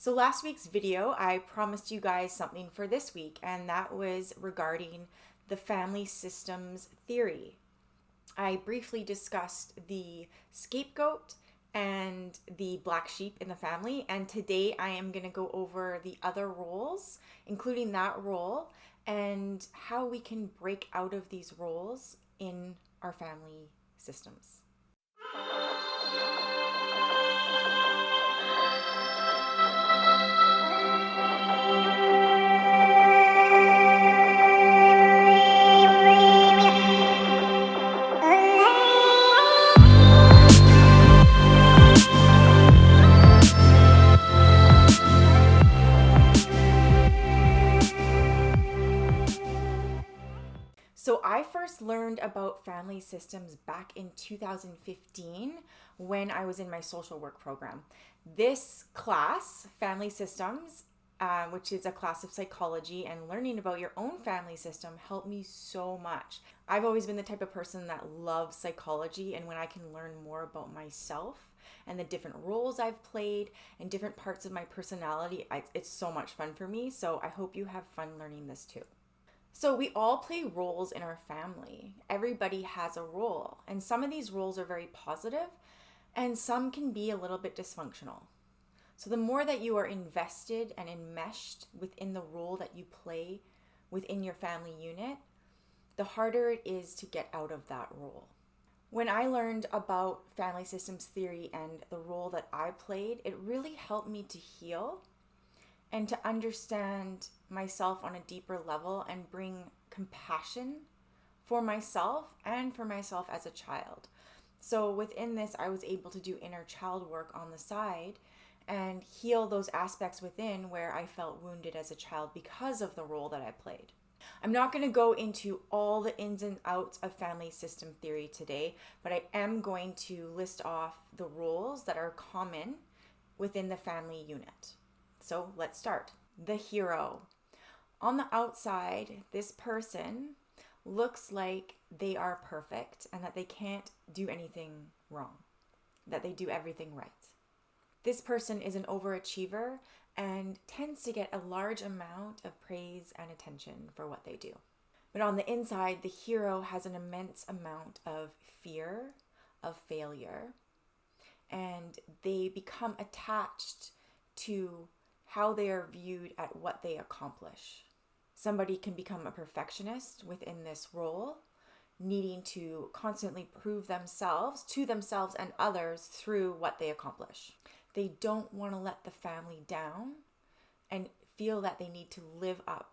So last week's video, I promised you guys something for this week, and that was regarding the family systems theory. I briefly discussed the scapegoat and the black sheep in the family, and today I am going to go over the other roles, including that role, and how we can break out of these roles in our family systems. So I first learned about family systems back in 2015 when I was in my social work program. This class, Family Systems, which is a class of psychology and learning about your own family system, helped me so much. I've always been the type of person that loves psychology, and when I can learn more about myself and the different roles I've played and different parts of my personality, it's so much fun for me. So I hope you have fun learning this too. So we all play roles in our family. Everybody has a role, and some of these roles are very positive and some can be a little bit dysfunctional. So the more that you are invested and enmeshed within the role that you play within your family unit, the harder it is to get out of that role. When I learned about family systems theory and the role that I played, it really helped me to heal and to understand myself on a deeper level and bring compassion for myself and for myself as a child. So within this, I was able to do inner child work on the side and heal those aspects within where I felt wounded as a child because of the role that I played. I'm not going to go into all the ins and outs of family system theory today, but I am going to list off the roles that are common within the family unit. So let's start. The hero. On the outside, this person looks like they are perfect and that they can't do anything wrong, that they do everything right. This person is an overachiever and tends to get a large amount of praise and attention for what they do. But on the inside, the hero has an immense amount of fear of failure, and they become attached to how they are viewed at what they accomplish. Somebody can become a perfectionist within this role, needing to constantly prove themselves to themselves and others through what they accomplish. They don't want to let the family down and feel that they need to live up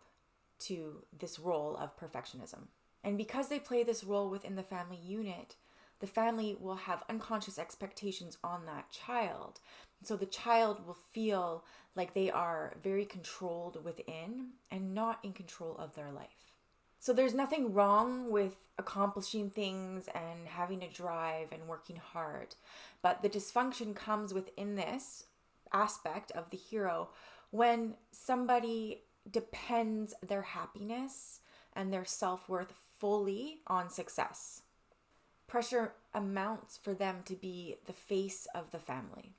to this role of perfectionism. And because they play this role within the family unit, the family will have unconscious expectations on that child. So the child will feel like they are very controlled within and not in control of their life. So there's nothing wrong with accomplishing things and having a drive and working hard. But the dysfunction comes within this aspect of the hero when somebody depends their happiness and their self-worth fully on success. Pressure amounts for them to be the face of the family,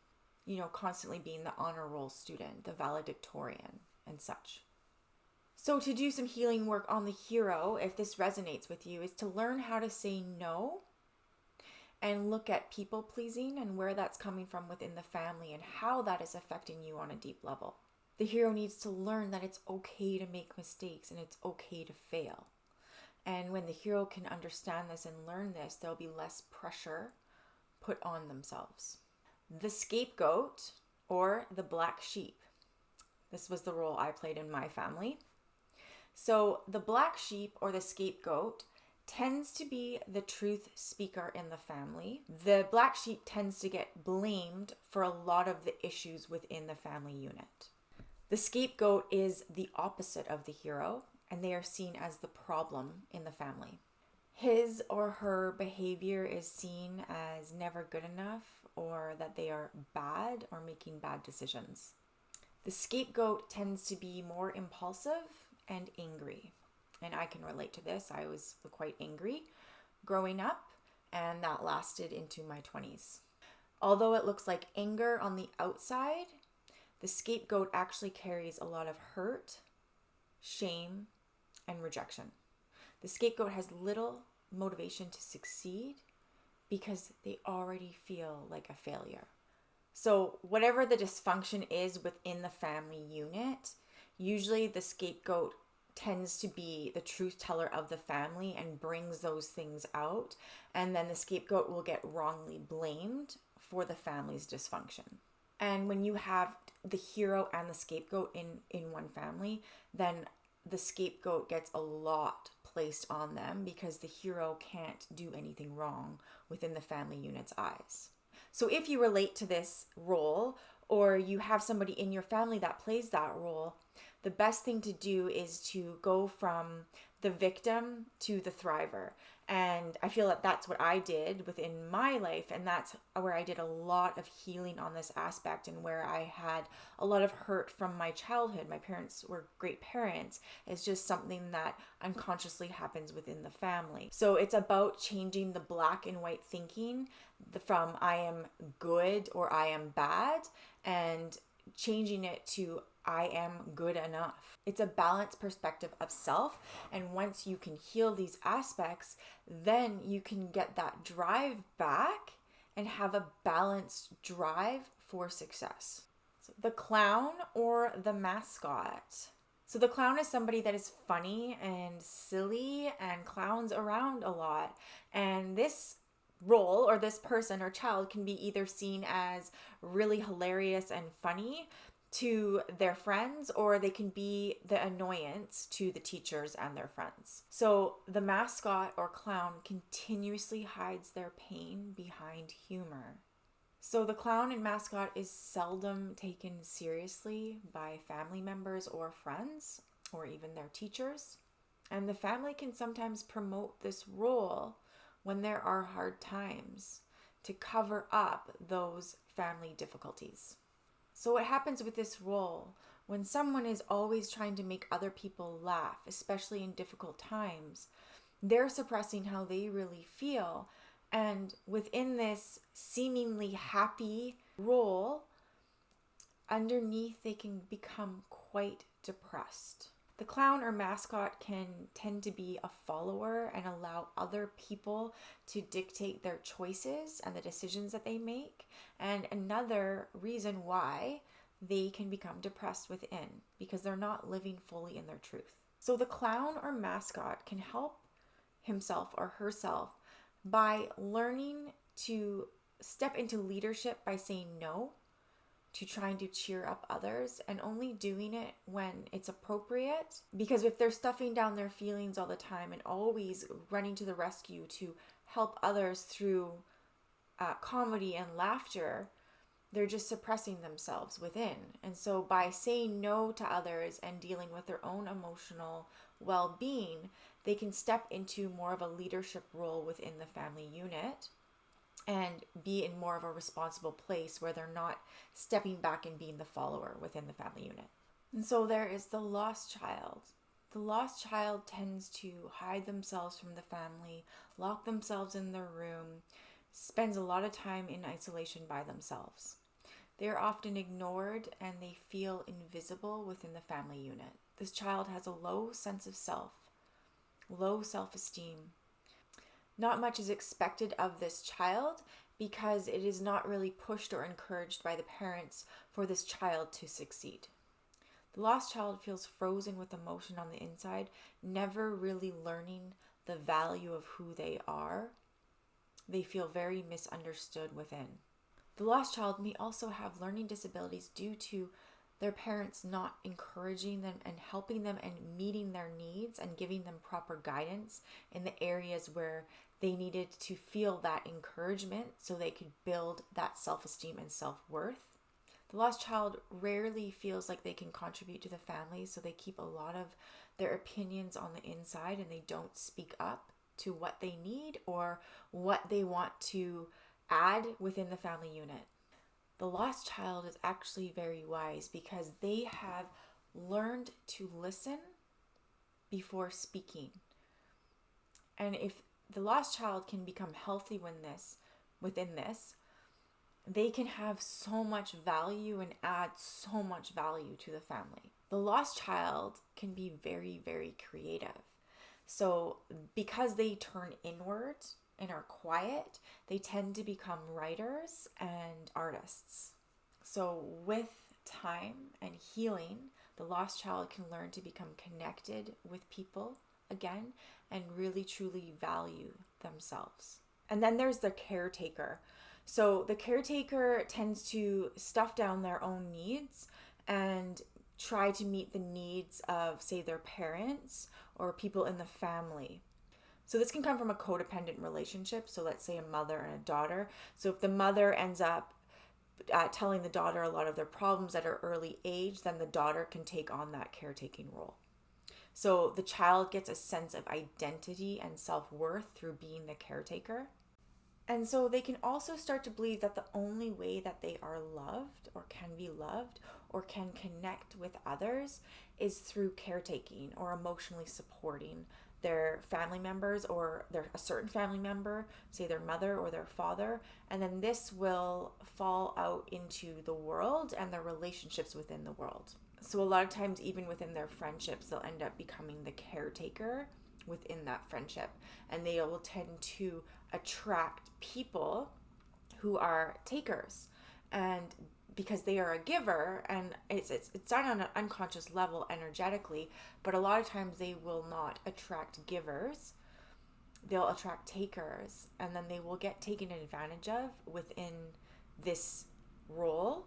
constantly being the honor roll student, the valedictorian, and such. So to do some healing work on the hero, if this resonates with you, is to learn how to say no and look at people pleasing and where that's coming from within the family and how that is affecting you on a deep level. The hero needs to learn that it's okay to make mistakes and it's okay to fail. And when the hero can understand this and learn this, there'll be less pressure put on themselves. The scapegoat, or the black sheep. This was the role I played in my family. So the black sheep or the scapegoat tends to be the truth speaker in the family. The black sheep tends to get blamed for a lot of the issues within the family unit. The scapegoat is the opposite of the hero, and they are seen as the problem in the family. His or her behavior is seen as never good enough, or that they are bad or making bad decisions. The scapegoat tends to be more impulsive and angry. And I can relate to this. I was quite angry growing up, and that lasted into my 20s. Although it looks like anger on the outside, the scapegoat actually carries a lot of hurt, shame, and rejection. The scapegoat has little motivation to succeed because they already feel like a failure. So whatever the dysfunction is within the family unit, usually the scapegoat tends to be the truth teller of the family and brings those things out. And then the scapegoat will get wrongly blamed for the family's dysfunction. And when you have the hero and the scapegoat in one family, then the scapegoat gets a lot placed on them because the hero can't do anything wrong within the family unit's eyes. So if you relate to this role, or you have somebody in your family that plays that role, the best thing to do is to go from the victim to the thriver. And I feel that that's what I did within my life, and that's where I did a lot of healing on this aspect, and where I had a lot of hurt from my childhood. My parents were great parents. It's just something that unconsciously happens within the family. So it's about changing the black and white thinking from I am good or I am bad, and changing it to I am good enough. It's a balanced perspective of self. And once you can heal these aspects, then you can get that drive back and have a balanced drive for success. So the clown or the mascot. So the clown is somebody that is funny and silly and clowns around a lot. And this role or this person or child can be either seen as really hilarious and funny to their friends, or they can be the annoyance to the teachers and their friends. So the mascot or clown continuously hides their pain behind humor. So the clown and mascot is seldom taken seriously by family members or friends, or even their teachers. And the family can sometimes promote this role when there are hard times to cover up those family difficulties. So what happens with this role, when someone is always trying to make other people laugh, especially in difficult times, they're suppressing how they really feel. And within this seemingly happy role, underneath they can become quite depressed. The clown or mascot can tend to be a follower and allow other people to dictate their choices and the decisions that they make. And another reason why they can become depressed within, because they're not living fully in their truth. So the clown or mascot can help himself or herself by learning to step into leadership by saying no to trying to cheer up others, and only doing it when it's appropriate. Because if they're stuffing down their feelings all the time and always running to the rescue to help others through comedy and laughter, they're just suppressing themselves within. And so by saying no to others and dealing with their own emotional well-being, they can step into more of a leadership role within the family unit and be in more of a responsible place where they're not stepping back and being the follower within the family unit. And so there is the lost child. The lost child tends to hide themselves from the family, lock themselves in their room, spends a lot of time in isolation by themselves. They're often ignored and they feel invisible within the family unit. This child has a low sense of self, low self-esteem. Not much is expected of this child because it is not really pushed or encouraged by the parents for this child to succeed. The lost child feels frozen with emotion on the inside, never really learning the value of who they are. They feel very misunderstood within. The lost child may also have learning disabilities due to their parents not encouraging them and helping them and meeting their needs and giving them proper guidance in the areas where they needed to feel that encouragement so they could build that self-esteem and self-worth. The lost child rarely feels like they can contribute to the family, so they keep a lot of their opinions on the inside and they don't speak up to what they need or what they want to add within the family unit. The lost child is actually very wise because they have learned to listen before speaking. And if the lost child can become healthy within this, they can have so much value and add so much value to the family. The lost child can be very, very creative. So because they turn inward and are quiet, they tend to become writers and artists. So with time and healing, the lost child can learn to become connected with people again and really truly value themselves. And then there's the caretaker. So the caretaker tends to stuff down their own needs and try to meet the needs of, say, their parents or people in the family. So this can come from a codependent relationship. So let's say a mother and a daughter. So if the mother ends up telling the daughter a lot of their problems at her early age, then the daughter can take on that caretaking role. So the child gets a sense of identity and self-worth through being the caretaker. And so they can also start to believe that the only way that they are loved or can be loved or can connect with others is through caretaking or emotionally supporting their family members or a certain family member, say their mother or their father. And then this will fall out into the world and their relationships within the world. So a lot of times, even within their friendships, they'll end up becoming the caretaker within that friendship. And they will tend to attract people who are takers. And because they are a giver, and it's done on an unconscious level energetically, but a lot of times they will not attract givers. They'll attract takers, and then they will get taken advantage of within this role.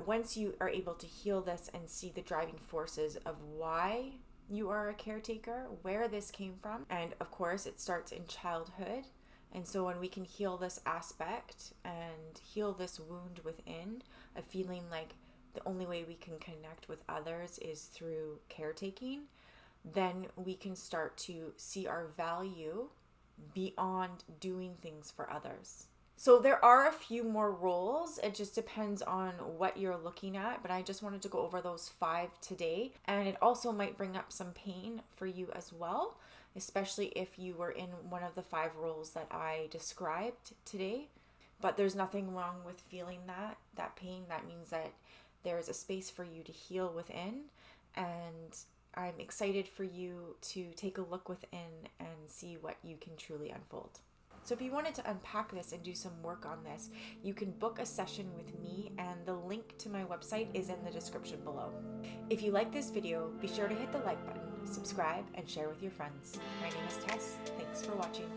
Once you are able to heal this and see the driving forces of why you are a caretaker, where this came from, and of course it starts in childhood. And so when we can heal this aspect and heal this wound within, of feeling like the only way we can connect with others is through caretaking, then we can start to see our value beyond doing things for others. So there are a few more roles. It just depends on what you're looking at, but I just wanted to go over those 5 today. And it also might bring up some pain for you as well, especially if you were in one of the 5 roles that I described today. But there's nothing wrong with feeling that pain. That means that there's a space for you to heal within. And I'm excited for you to take a look within and see what you can truly unfold. So if you wanted to unpack this and do some work on this, you can book a session with me, and the link to my website is in the description below. If you like this video, be sure to hit the like button, subscribe, and share with your friends. My name is Tess. Thanks for watching.